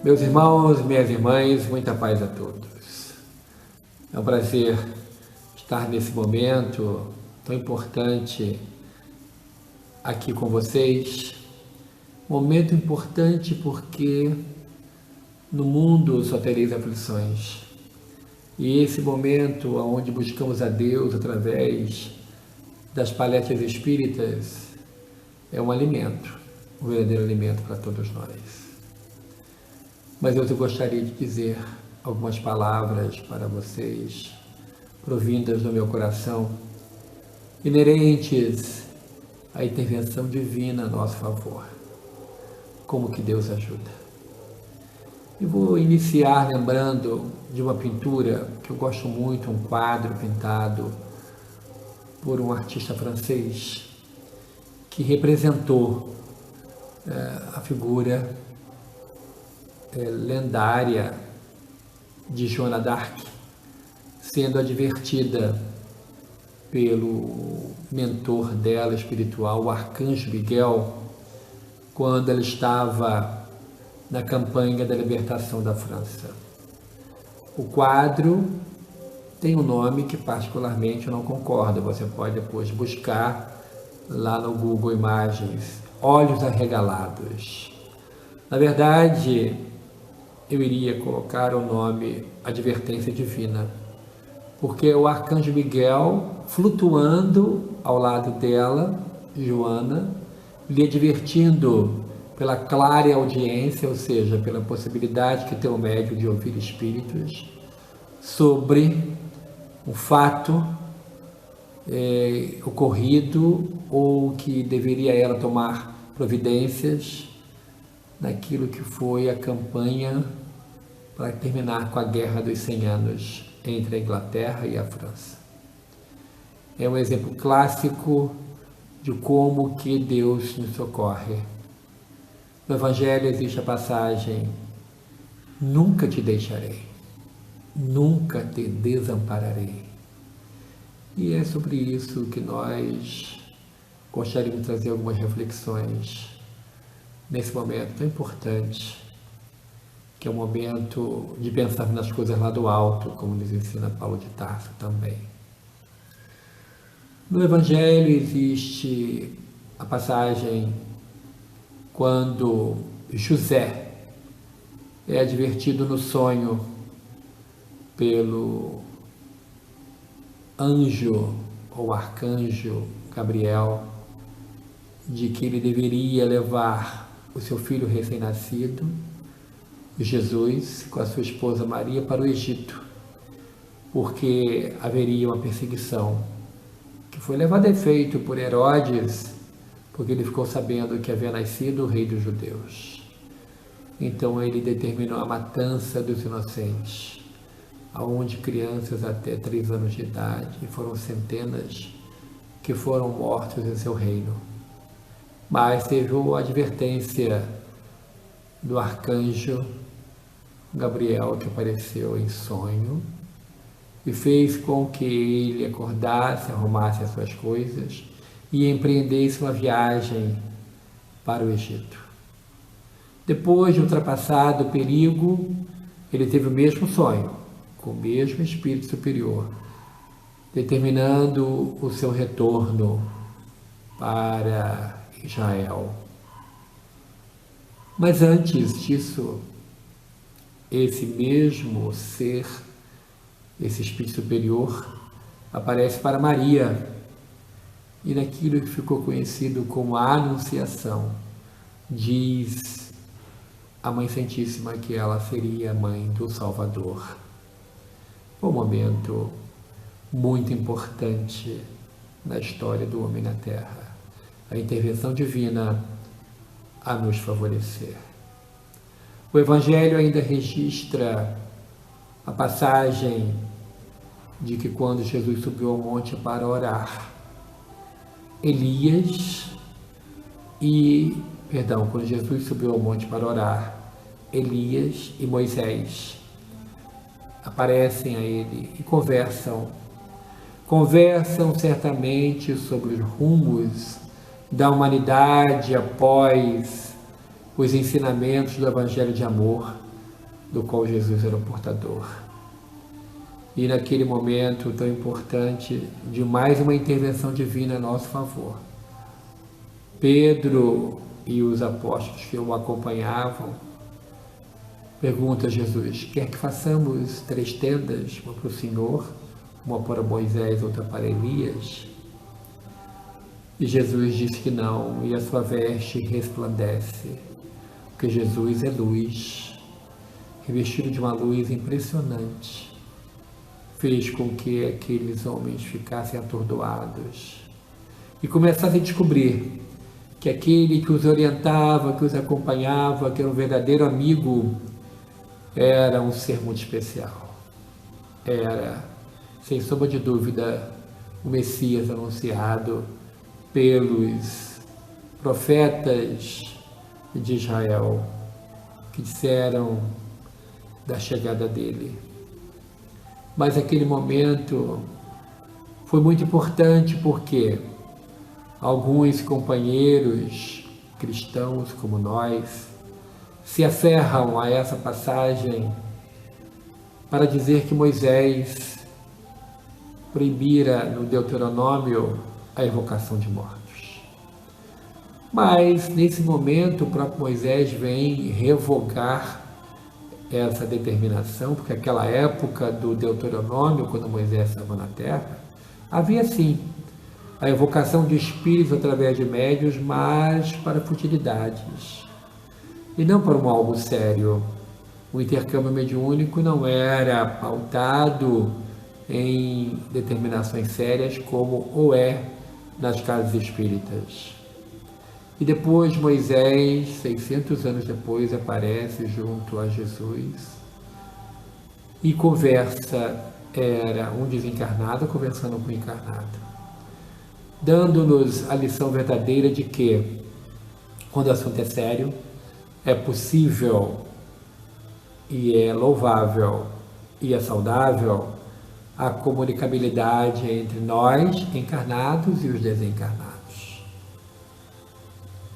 Meus irmãos, minhas irmãs, muita paz a todos. É um prazer estar nesse momento tão importante aqui com vocês. Momento importante porque no mundo só tereis aflições. E esse momento onde buscamos a Deus através das palestras espíritas é um alimento, um verdadeiro alimento para todos nós. Mas eu gostaria de dizer algumas palavras para vocês, provindas do meu coração, inerentes à intervenção divina a nosso favor. Como que Deus ajuda. E vou iniciar lembrando de uma pintura que eu gosto muito, um quadro pintado por um artista francês que representou a figura lendária de Joana d'Arc, sendo advertida pelo mentor dela espiritual, o Arcanjo Miguel, quando ela estava na campanha da libertação da França. O quadro tem um nome que particularmente eu não concordo, você pode depois buscar lá no Google Imagens, Olhos Arregalados. Na verdade, eu iria colocar o nome Advertência Divina, porque o Arcanjo Miguel, flutuando ao lado dela, Joana, lhe advertindo pela clara audiência, ou seja, pela possibilidade que tem o médium de ouvir espíritos, sobre um fato ocorrido ou que deveria ela tomar providências naquilo que foi a campanha para terminar com a Guerra dos 100 Anos entre a Inglaterra e a França. É um exemplo clássico de como que Deus nos socorre. No Evangelho existe a passagem: nunca te deixarei, nunca te desampararei. E é sobre isso que nós gostaríamos de trazer algumas reflexões nesse momento tão importante, que é o momento de pensar nas coisas lá do alto, como nos ensina Paulo de Tarso também. No Evangelho existe a passagem quando José é advertido no sonho pelo anjo ou arcanjo Gabriel de que ele deveria levar o seu filho recém-nascido, Jesus, com a sua esposa Maria, para o Egito, porque haveria uma perseguição que foi levada a efeito por Herodes, porque ele ficou sabendo que havia nascido o rei dos judeus. Então ele determinou a matança dos inocentes, aonde crianças até 3 anos de idade, e foram centenas que foram mortos em seu reino. Mas teve a advertência do arcanjo Gabriel, que apareceu em sonho e fez com que ele acordasse, arrumasse as suas coisas e empreendesse uma viagem para o Egito. Depois de ultrapassado o perigo, ele teve o mesmo sonho, com o mesmo espírito superior, determinando o seu retorno para Israel. Mas antes disso, esse mesmo ser, esse espírito superior, aparece para Maria, e naquilo que ficou conhecido como a Anunciação, diz a Mãe Santíssima que ela seria a mãe do Salvador. Um momento muito importante na história do homem na Terra. A intervenção divina a nos favorecer. O Evangelho ainda registra a passagem de que quando Jesus subiu ao monte para orar, quando Jesus subiu ao monte para orar, Elias e Moisés aparecem a ele e conversam certamente sobre os rumos da humanidade após os ensinamentos do Evangelho de amor, do qual Jesus era o portador. E naquele momento tão importante de mais uma intervenção divina a nosso favor, Pedro e os apóstolos que o acompanhavam perguntam a Jesus: quer que façamos 3 tendas, uma para o Senhor, uma para Moisés, outra para Elias? E Jesus disse que não, e a sua veste resplandece, porque Jesus é luz, revestido de uma luz impressionante, fez com que aqueles homens ficassem atordoados e começassem a descobrir que aquele que os orientava, que os acompanhava, que era um verdadeiro amigo, era um ser muito especial. Era, sem sombra de dúvida, o Messias anunciado pelos profetas de Israel, que disseram da chegada dele. Mas aquele momento foi muito importante porque alguns companheiros cristãos como nós se aferram a essa passagem para dizer que Moisés proibira no Deuteronômio a evocação de mortos. Mas nesse momento o próprio Moisés vem revogar essa determinação, porque aquela época do Deuteronômio, quando Moisés estava na terra, havia sim a evocação de espíritos através de médiuns, mas para futilidades e não para algo sério. O intercâmbio mediúnico não era pautado em determinações sérias como o é nas casas espíritas. E depois Moisés, 600 anos depois, aparece junto a Jesus e conversa, era um desencarnado conversando com o encarnado, dando-nos a lição verdadeira de que, quando o assunto é sério, é possível e é louvável e é saudável a comunicabilidade entre nós, encarnados, e os desencarnados.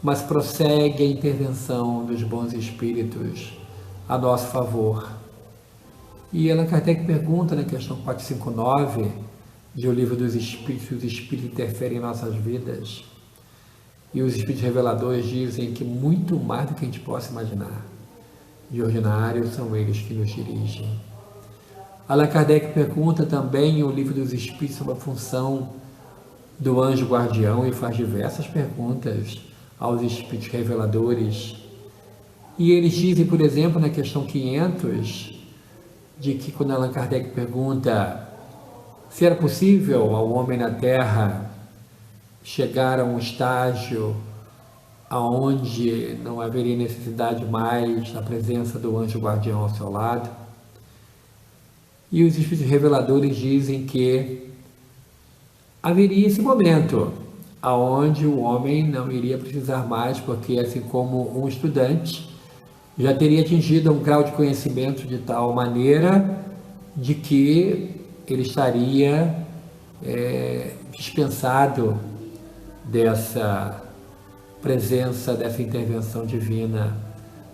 Mas prossegue a intervenção dos bons espíritos a nosso favor. E Allan Kardec pergunta na questão 459 de O Livro dos Espíritos: os espíritos interferem em nossas vidas? E os espíritos reveladores dizem que muito mais do que a gente possa imaginar. De ordinário, são eles que nos dirigem. Allan Kardec pergunta também em O Livro dos Espíritos sobre a função do anjo guardião e faz diversas perguntas aos espíritos reveladores. E eles dizem, por exemplo, na questão 500, de que quando Allan Kardec pergunta se era possível ao homem na Terra chegar a um estágio aonde não haveria necessidade mais da presença do anjo guardião ao seu lado, e os espíritos reveladores dizem que haveria esse momento aonde o homem não iria precisar mais, porque assim como um estudante já teria atingido um grau de conhecimento de tal maneira de que ele estaria dispensado dessa presença, dessa intervenção divina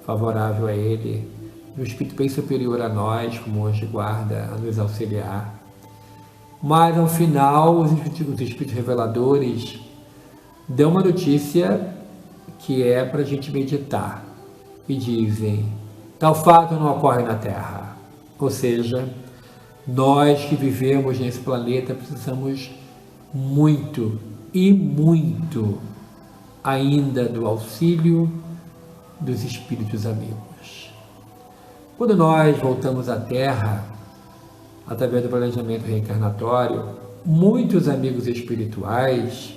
favorável a ele, um espírito bem superior a nós, como anjo de guarda, a nos auxiliar. Mas ao final, os espíritos reveladores dão uma notícia que é para a gente meditar e dizem: tal fato não ocorre na Terra. Ou seja, nós que vivemos nesse planeta precisamos muito e muito ainda do auxílio dos espíritos amigos. Quando nós voltamos à Terra, através do planejamento reencarnatório, muitos amigos espirituais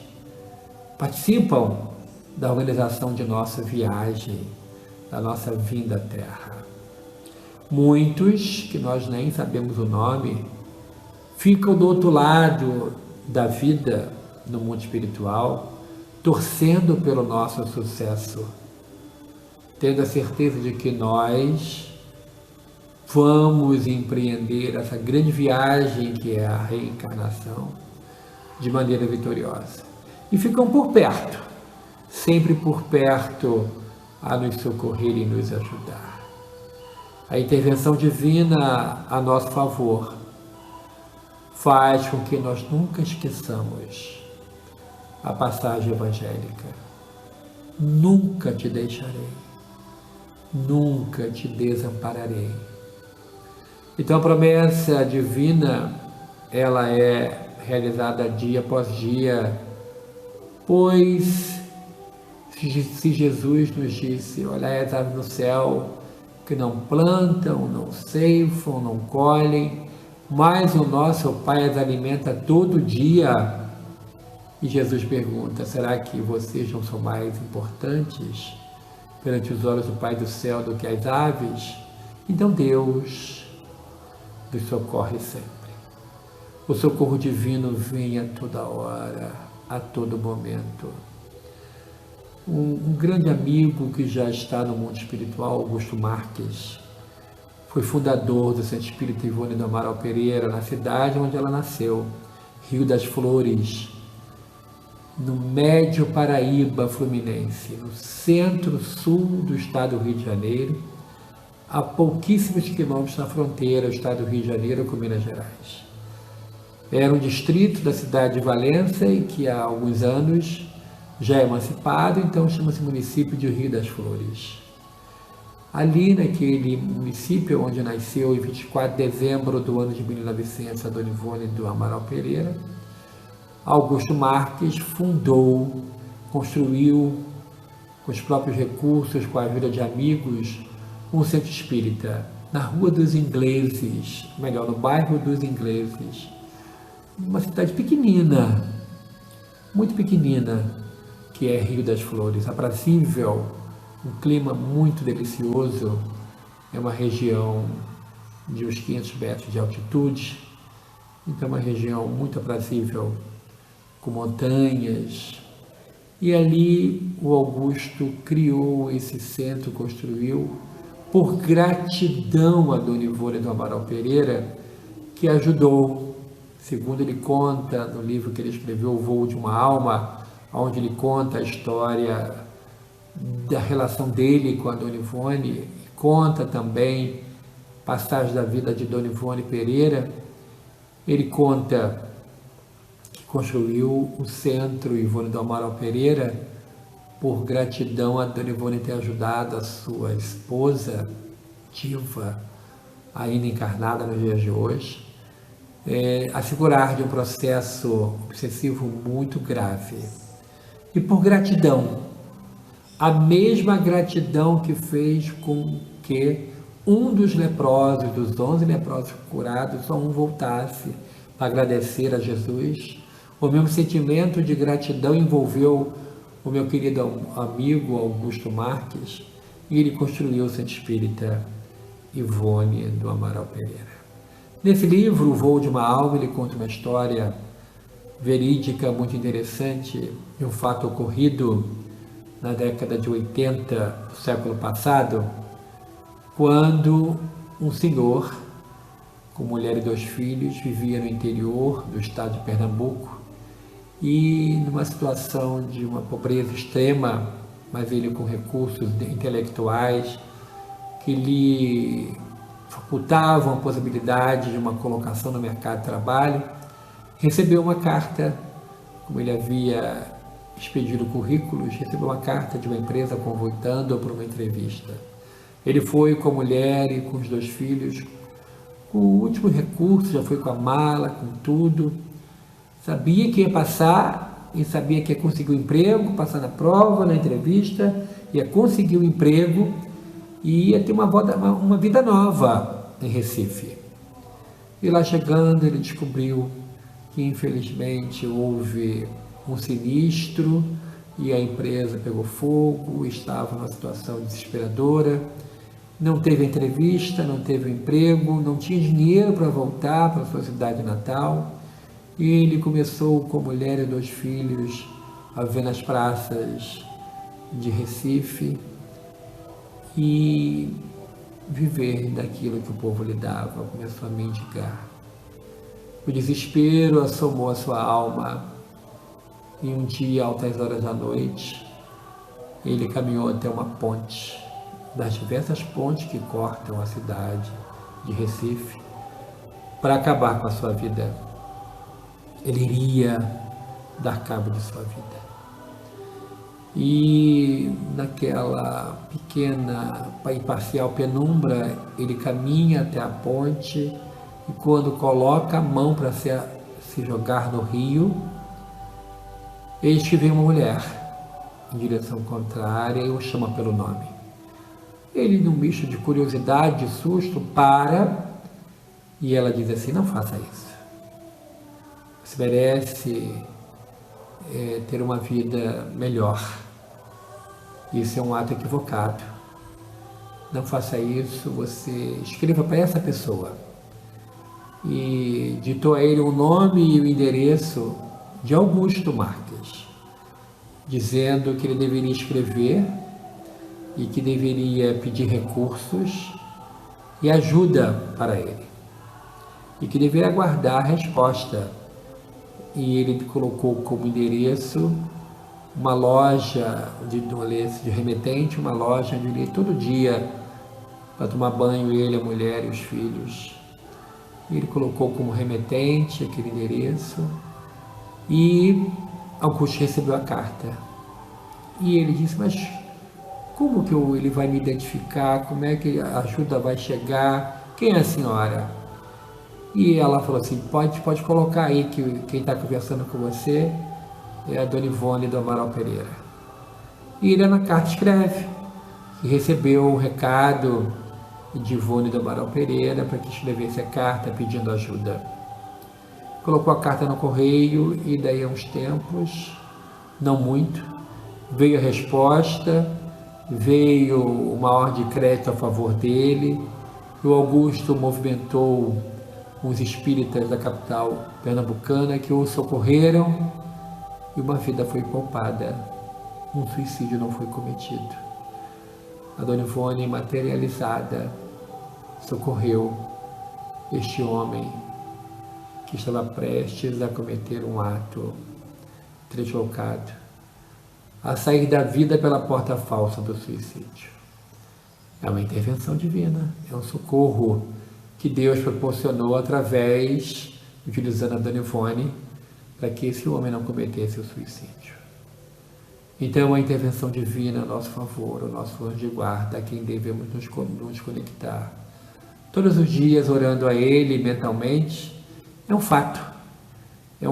participam da organização de nossa viagem, da nossa vinda à Terra. Muitos, que nós nem sabemos o nome, ficam do outro lado da vida no mundo espiritual, torcendo pelo nosso sucesso, tendo a certeza de que nós vamos empreender essa grande viagem que é a reencarnação de maneira vitoriosa. E ficam por perto, sempre por perto, a nos socorrer e nos ajudar. A intervenção divina a nosso favor faz com que nós nunca esqueçamos a passagem evangélica. Nunca te deixarei, nunca te desampararei. Então a promessa divina, ela é realizada dia após dia, pois se Jesus nos disse: olhai as aves no céu, que não plantam, não ceifam, não colhem, mas o nosso Pai as alimenta todo dia. E Jesus pergunta: será que vocês não são mais importantes perante os olhos do Pai do céu do que as aves? Então Deus nos socorre sempre. O socorro divino vem a toda hora, a todo momento. Um grande amigo que já está no mundo espiritual, Augusto Marques, foi fundador do Centro Espírita Ivone do Amaral Pereira, na cidade onde ela nasceu, Rio das Flores, no Médio Paraíba Fluminense, no centro-sul do estado do Rio de Janeiro, a pouquíssimos quilômetros da fronteira do estado do Rio de Janeiro com Minas Gerais. Era um distrito da cidade de Valença e que há alguns anos já é emancipado, então chama-se município de Rio das Flores. Ali naquele município onde nasceu em 24 de dezembro do ano de 1900 a Dona Ivone do Amaral Pereira, Augusto Marques fundou, construiu com os próprios recursos, com a ajuda de amigos, um centro espírita na Rua dos Ingleses, melhor, no bairro dos Ingleses, uma cidade pequenina, muito pequenina, que é Rio das Flores, aprazível, um clima muito delicioso, é uma região de uns 500 metros de altitude, então é uma região muito aprazível, com montanhas, e ali o Augusto criou esse centro, construiu, por gratidão a Dona Ivone do Amaral Pereira, que ajudou, segundo ele conta no livro que ele escreveu, O Voo de uma Alma, onde ele conta a história da relação dele com a Dona Ivone, e conta também passagem da vida de Dona Ivone Pereira. Ele conta que construiu o Centro Ivone do Amaral Pereira por gratidão a Dona Ivone ter ajudado a sua esposa, Diva, ainda encarnada nos dias de hoje, a se curar de um processo obsessivo muito grave. E por gratidão, a mesma gratidão que fez com que um dos leprosos, dos 11 leprosos curados, só um voltasse para agradecer a Jesus, o mesmo sentimento de gratidão envolveu o meu querido amigo Augusto Marques, e ele construiu o Centro Espírita Ivone do Amaral Pereira. Nesse livro, O Voo de uma Alma, ele conta uma história verídica muito interessante de um fato ocorrido na década de 80 do século passado, quando um senhor com mulher e 2 filhos vivia no interior do estado de Pernambuco e numa situação de uma pobreza extrema, mas ele com recursos intelectuais que lhe facultavam a possibilidade de uma colocação no mercado de trabalho, recebeu uma carta, como ele havia expedido currículos, recebeu uma carta de uma empresa convocando-o para uma entrevista. Ele foi com a mulher e com os 2 filhos, com o último recurso, já foi com a mala, com tudo, sabia que ia passar e sabia que ia conseguir um emprego, passar na prova, na entrevista, ia conseguir um emprego e ia ter uma vida nova em Recife. E lá chegando, ele descobriu que infelizmente houve um sinistro e a empresa pegou fogo, estava numa situação desesperadora, não teve entrevista, não teve emprego, não tinha dinheiro para voltar para sua cidade natal, e ele começou com a mulher e 2 filhos a ver nas praças de Recife e viver daquilo que o povo lhe dava, começou a mendigar. O desespero assomou a sua alma e um dia, altas horas da noite, ele caminhou até uma ponte das diversas pontes que cortam a cidade de Recife para acabar com a sua vida. Ele iria dar cabo de sua vida. E naquela pequena e parcial penumbra, ele caminha até a ponte e quando coloca a mão para se jogar no rio, eis que vem uma mulher em direção contrária e o chama pelo nome. Ele, num misto de curiosidade, de susto, para e ela diz assim: não faça isso. Você merece ter uma vida melhor. Isso é um ato equivocado. Não faça isso. Você escreva para essa pessoa. E ditou a ele o nome e o endereço de Augusto Marques, dizendo que ele deveria escrever e que deveria pedir recursos e ajuda para ele, e que deveria aguardar a resposta. E ele colocou como endereço uma loja de remetente, uma loja onde ele ia todo dia para tomar banho, ele, a mulher e os filhos. E ele colocou como remetente aquele endereço e Augusto recebeu a carta. E ele disse: mas como que ele vai me identificar? Como é que a ajuda vai chegar? Quem é a senhora? E ela falou assim: pode colocar aí que quem está conversando com você é a Dona Ivone do Amaral Pereira. E ele na carta escreve que recebeu um recado de Ivone do Amaral Pereira para que escrevesse a carta pedindo ajuda. Colocou a carta no correio e daí a uns tempos, não muito, veio a resposta, veio uma ordem de crédito a favor dele, e o Augusto movimentou uns espíritas da capital pernambucana que o socorreram e uma vida foi poupada, um suicídio não foi cometido. A Dona Ivone, materializada, socorreu este homem que estava prestes a cometer um ato deslocado, a sair da vida pela porta falsa do suicídio. É uma intervenção divina, é um socorro que Deus proporcionou através, utilizando a Dona Ivone, para que esse homem não cometesse o suicídio. Então, a intervenção divina a nosso favor, o nosso anjo de guarda, a quem devemos nos conectar todos os dias, orando a Ele mentalmente, é um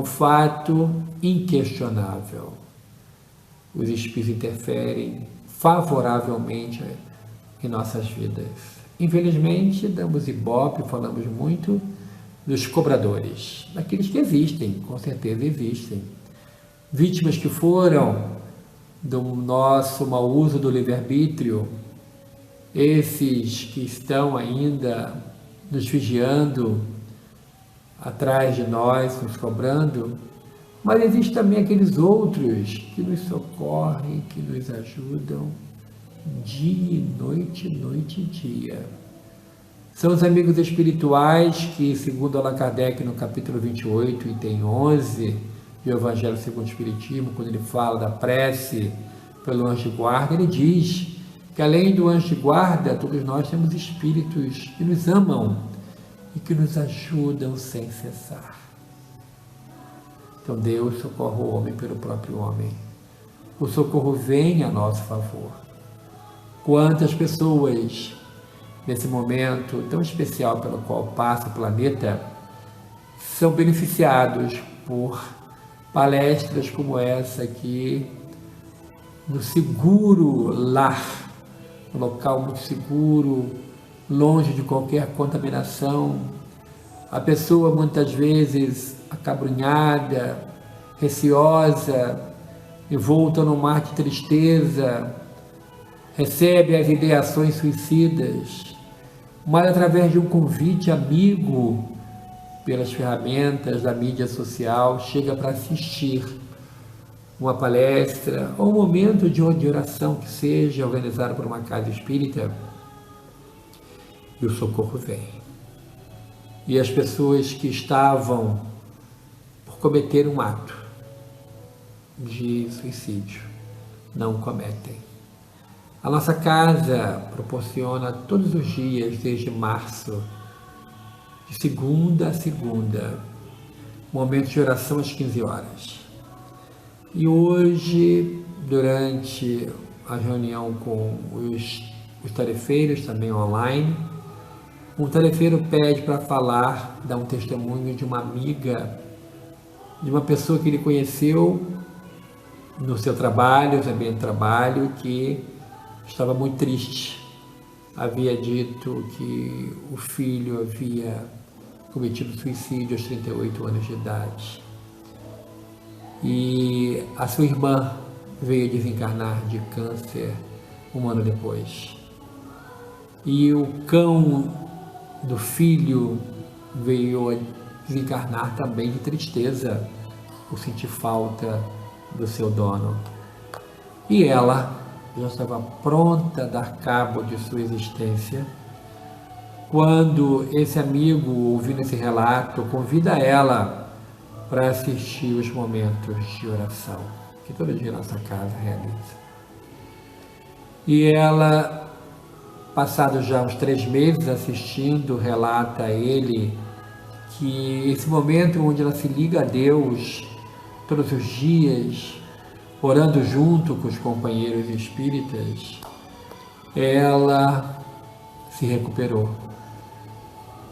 fato inquestionável. Os espíritos interferem favoravelmente em nossas vidas. Infelizmente, damos ibope, falamos muito dos cobradores, daqueles que existem, com certeza existem. Vítimas que foram do nosso mau uso do livre-arbítrio, esses que estão ainda nos vigiando, atrás de nós, nos cobrando, mas existem também aqueles outros que nos socorrem, que nos ajudam dia e noite e dia. São os amigos espirituais que, segundo Allan Kardec, no capítulo 28, item 11, do Evangelho segundo o Espiritismo, quando ele fala da prece pelo anjo de guarda, ele diz que além do anjo de guarda, todos nós temos espíritos que nos amam e que nos ajudam sem cessar. Então Deus socorre o homem pelo próprio homem. O socorro vem a nosso favor. Quantas pessoas, nesse momento tão especial pelo qual passa o planeta, são beneficiados por palestras como essa aqui, no seguro lar, um local muito seguro, longe de qualquer contaminação. A pessoa muitas vezes acabrunhada, receosa, envolta num mar de tristeza, recebe as ideações suicidas, mas através de um convite amigo, pelas ferramentas da mídia social, chega para assistir uma palestra ou um momento de oração que seja organizado por uma casa espírita, e o socorro vem. E as pessoas que estavam por cometer um ato de suicídio não cometem. A nossa casa proporciona todos os dias, desde março, de segunda a segunda, momentos de oração às 15 horas. E hoje, durante a reunião com os tarefeiros, também online, um tarefeiro pede para falar, dar um testemunho de uma amiga, de uma pessoa que ele conheceu no seu trabalho, no ambiente de trabalho, que estava muito triste. Havia dito que o filho havia cometido suicídio aos 38 anos de idade. E a sua irmã veio desencarnar de câncer um ano depois. E o cão do filho veio a desencarnar também de tristeza, por sentir falta do seu dono. E ela já estava pronta a dar cabo de sua existência, quando esse amigo, ouvindo esse relato, convida ela para assistir os momentos de oração, que todo dia nossa casa realiza. E ela, passados já uns 3 meses assistindo, relata a ele que esse momento onde ela se liga a Deus todos os dias, orando junto com os companheiros espíritas, ela se recuperou,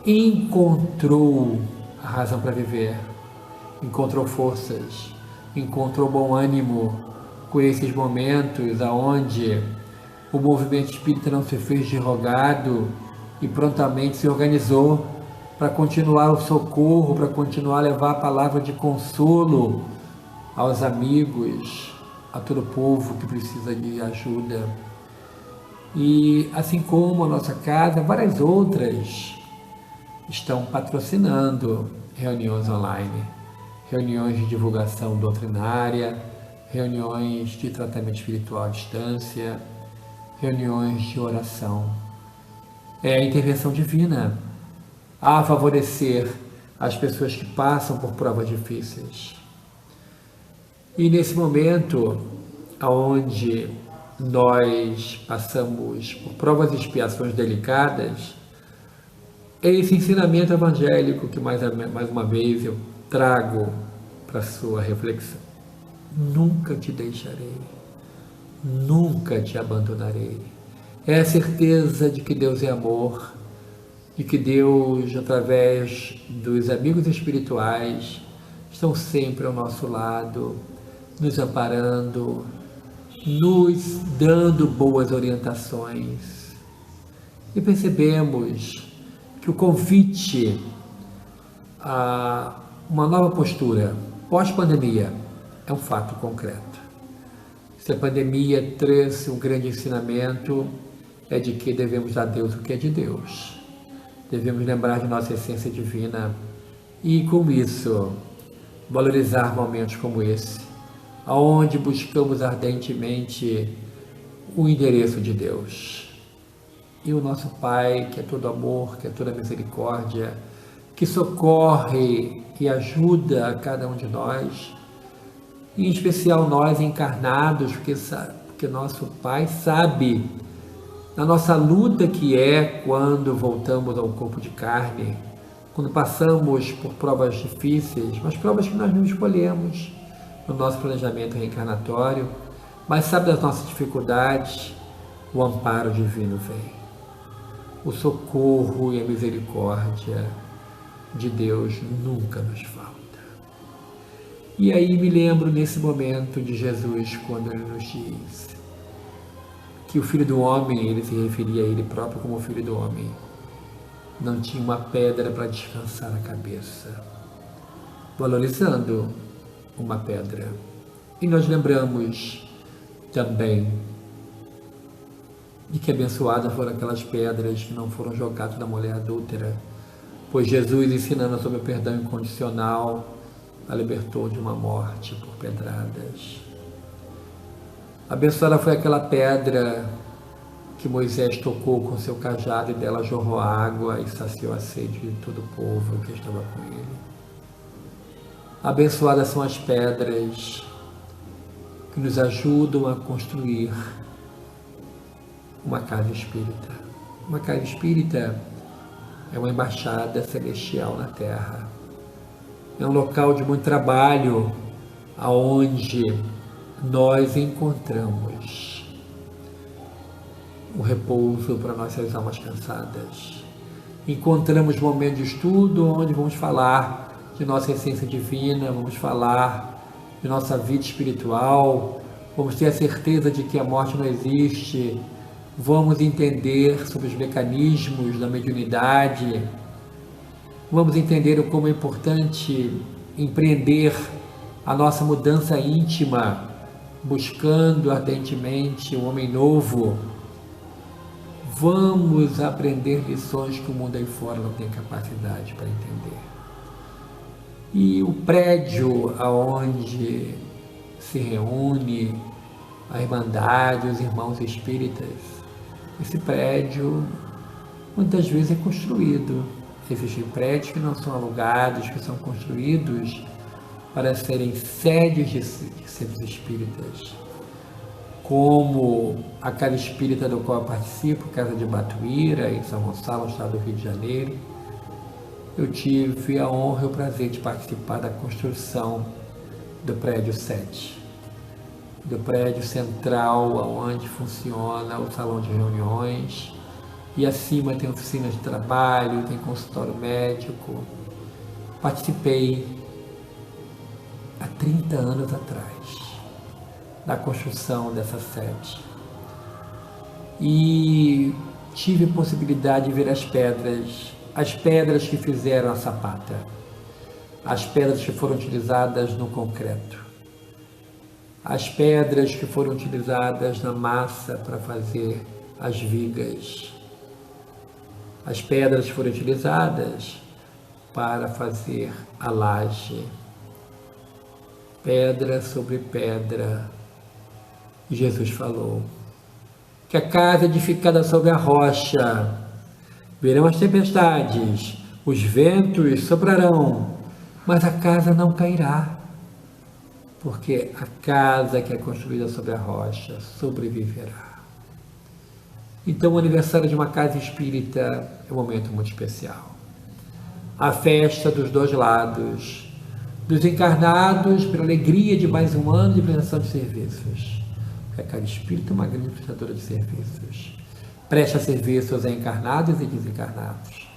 encontrou a razão para viver, encontrou forças, encontrou bom ânimo com esses momentos aonde o movimento espírita não se fez de rogado e prontamente se organizou para continuar o socorro, para continuar a levar a palavra de consolo aos amigos, a todo o povo que precisa de ajuda. E assim como a nossa casa, várias outras estão patrocinando reuniões online, reuniões de divulgação doutrinária, reuniões de tratamento espiritual à distância, reuniões de oração. É a intervenção divina a favorecer as pessoas que passam por provas difíceis. E nesse momento, onde nós passamos por provas e expiações delicadas, é esse ensinamento evangélico que mais uma vez eu trago para a sua reflexão. Nunca te deixarei, nunca te abandonarei. É a certeza de que Deus é amor, de que Deus, através dos amigos espirituais, estão sempre ao nosso lado, nos amparando, nos dando boas orientações. E percebemos que o convite a uma nova postura pós-pandemia é um fato concreto. Se a pandemia trouxe um grande ensinamento, é de que devemos dar a Deus o que é de Deus. Devemos lembrar de nossa essência divina e, com isso, valorizar momentos como esse, onde buscamos ardentemente o endereço de Deus. E o nosso Pai, que é todo amor, que é toda misericórdia, que socorre e ajuda a cada um de nós, em especial nós encarnados, porque nosso Pai sabe a nossa luta que é quando voltamos ao corpo de carne, quando passamos por provas difíceis, mas provas que nós não escolhemos no nosso planejamento reencarnatório, mas sabe das nossas dificuldades, o amparo divino vem. O socorro e a misericórdia de Deus nunca nos falta. E aí me lembro nesse momento de Jesus, quando ele nos diz que o Filho do Homem, ele se referia a ele próprio como o Filho do Homem, não tinha uma pedra para descansar a cabeça, valorizando uma pedra. E nós lembramos também de que abençoadas foram aquelas pedras que não foram jogadas na mulher adúltera, pois Jesus, ensinando sobre o perdão incondicional, a libertou de uma morte por pedradas. Abençoada foi aquela pedra que Moisés tocou com seu cajado e dela jorrou água e saciou a sede de todo o povo que estava com ele. Abençoadas são as pedras que nos ajudam a construir uma casa espírita. Uma casa espírita é uma embaixada celestial na Terra. É um local de muito trabalho, aonde nós encontramos o repouso para nossas almas cansadas. Encontramos momentos de estudo onde vamos falar de nossa essência divina, vamos falar de nossa vida espiritual, vamos ter a certeza de que a morte não existe, vamos entender sobre os mecanismos da mediunidade, vamos entender como é importante empreender a nossa mudança íntima, buscando ardentemente um homem novo. Vamos aprender lições que o mundo aí fora não tem capacidade para entender. E o prédio aonde se reúne a Irmandade, os irmãos espíritas, esse prédio muitas vezes é construído. Existem prédios que não são alugados, que são construídos para serem sedes de centros espíritas, como a Casa Espírita do qual eu participo, Casa de Batuíra, em São Gonçalo, no estado do Rio de Janeiro. Eu tive a honra e o prazer de participar da construção do prédio 7, do prédio central, onde funciona o salão de reuniões, e acima tem oficina de trabalho, tem consultório médico. Participei há 30 anos atrás da construção dessa sede e tive possibilidade de ver as pedras que fizeram a sapata, as pedras que foram utilizadas no concreto, as pedras que foram utilizadas na massa para fazer as vigas, as pedras que foram utilizadas para fazer a laje, pedra sobre pedra. Jesus falou que a casa edificada sobre a rocha, virão as tempestades, os ventos soprarão, mas a casa não cairá, porque a casa que é construída sobre a rocha sobreviverá. Então, o aniversário de uma casa espírita é um momento muito especial. A festa dos dois lados, dos encarnados pela alegria de mais um ano de prestação de serviços. A casa espírita é uma grande prestadora de serviços. Presta serviços a encarnados e desencarnados.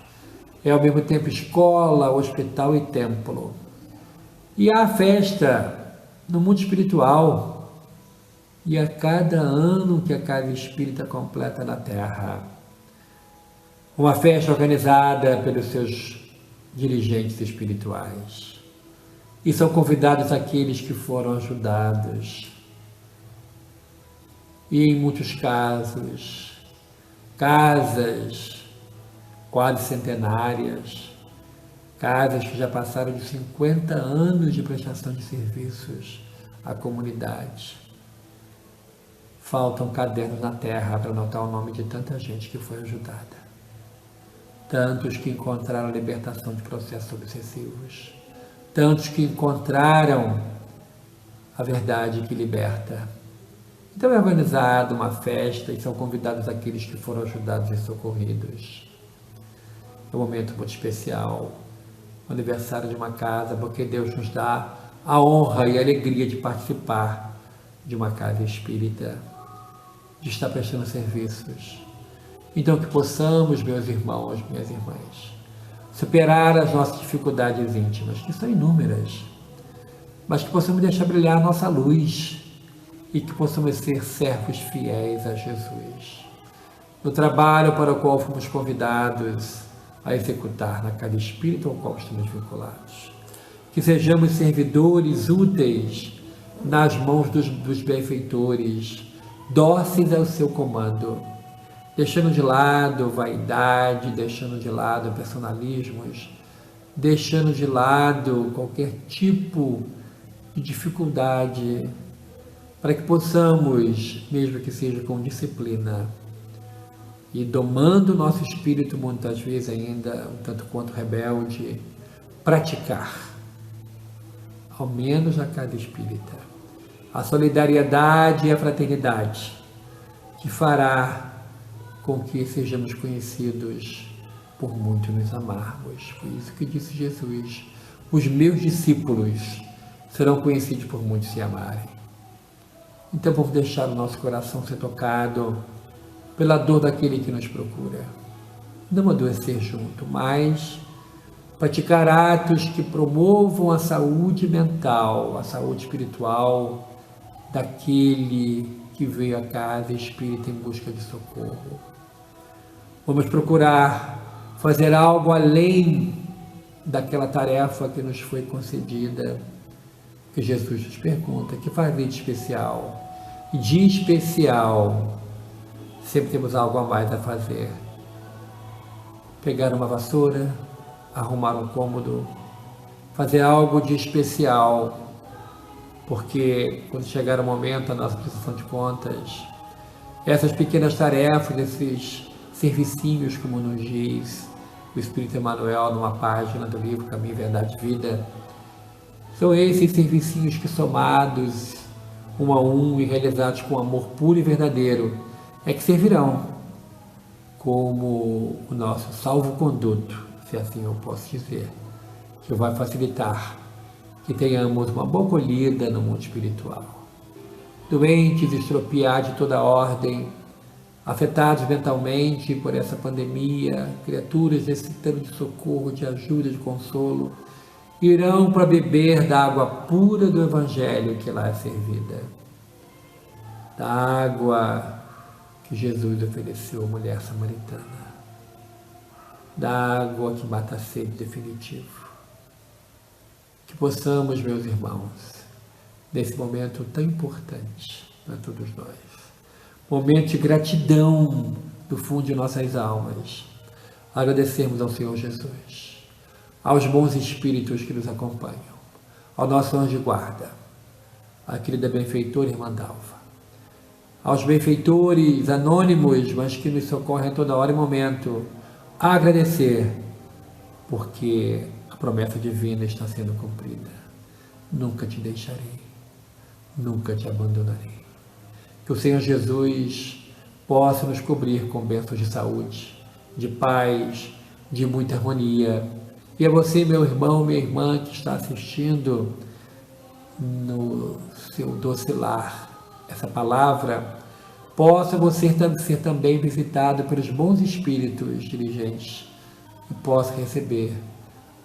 É ao mesmo tempo escola, hospital e templo. E há a festa no mundo espiritual. E a cada ano que a casa espírita completa na Terra, uma festa organizada pelos seus dirigentes espirituais. E são convidados aqueles que foram ajudados. E em muitos casos, casas quase centenárias, casas que já passaram de 50 anos de prestação de serviços à comunidade. Faltam cadernos na terra para anotar o nome de tanta gente que foi ajudada. Tantos que encontraram a libertação de processos obsessivos. Tantos que encontraram a verdade que liberta. Então é organizada uma festa e são convidados aqueles que foram ajudados e socorridos. É um momento muito especial, o aniversário de uma casa, porque Deus nos dá a honra e a alegria de participar de uma casa espírita, de estar prestando serviços. Então que possamos, meus irmãos, minhas irmãs, superar as nossas dificuldades íntimas, que são inúmeras, mas que possamos deixar brilhar a nossa luz e que possamos ser servos fiéis a Jesus. No trabalho para o qual fomos convidados a executar na casa espírita ao qual estamos vinculados. Que sejamos servidores úteis nas mãos dos benfeitores, dóceis ao seu comando, deixando de lado vaidade, deixando de lado personalismos, deixando de lado qualquer tipo de dificuldade, para que possamos, mesmo que seja com disciplina, e domando o nosso espírito muitas vezes ainda, um tanto quanto rebelde, praticar, ao menos na casa espírita, a solidariedade e a fraternidade, que fará com que sejamos conhecidos por muito nos amarmos. Foi isso que disse Jesus: os meus discípulos serão conhecidos por muitos se amarem. Então vamos deixar o nosso coração ser tocado pela dor daquele que nos procura. Não adoecer junto, mas praticar atos que promovam a saúde mental, a saúde espiritual daquele que veio à casa espírita em busca de socorro. Vamos procurar fazer algo além daquela tarefa que nos foi concedida, que Jesus nos pergunta: que fazer de especial? E de especial, sempre temos algo a mais a fazer. Pegar uma vassoura, arrumar um cômodo, fazer algo de especial, porque quando chegar o momento da nossa prestação de contas, essas pequenas tarefas, esses servicinhos, como nos diz o Espírito Emmanuel numa página do livro Caminho, Verdade e Vida, são esses servicinhos que, somados um a um e realizados com amor puro e verdadeiro, é que servirão como o nosso salvo-conduto, se assim eu posso dizer, que vai facilitar que tenhamos uma boa acolhida no mundo espiritual. Doentes, estropiados de toda ordem, afetados mentalmente por essa pandemia, criaturas necessitando de socorro, de ajuda, de consolo, irão para beber da água pura do Evangelho que lá é servida, da água que Jesus ofereceu à mulher samaritana, da água que mata a sede definitivo. Que possamos, meus irmãos, nesse momento tão importante para todos nós, momento de gratidão do fundo de nossas almas, agradecermos ao Senhor Jesus, aos bons espíritos que nos acompanham, ao nosso anjo de guarda, à querida benfeitora Irmã Dalva, aos benfeitores anônimos, mas que nos socorrem a toda hora e momento, a agradecer, porque a promessa divina está sendo cumprida. Nunca te deixarei, nunca te abandonarei. Que o Senhor Jesus possa nos cobrir com bênçãos de saúde, de paz, de muita harmonia. E a você, meu irmão, minha irmã, que está assistindo no seu doce lar, essa palavra, possa você ser também visitado pelos bons espíritos dirigentes e possa receber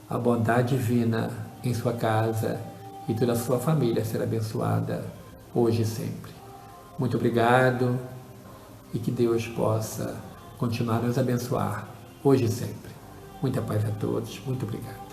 a bondade divina em sua casa e toda a sua família ser abençoada hoje e sempre. Muito obrigado e que Deus possa continuar a nos abençoar hoje e sempre. Muita paz a todos. Muito obrigado.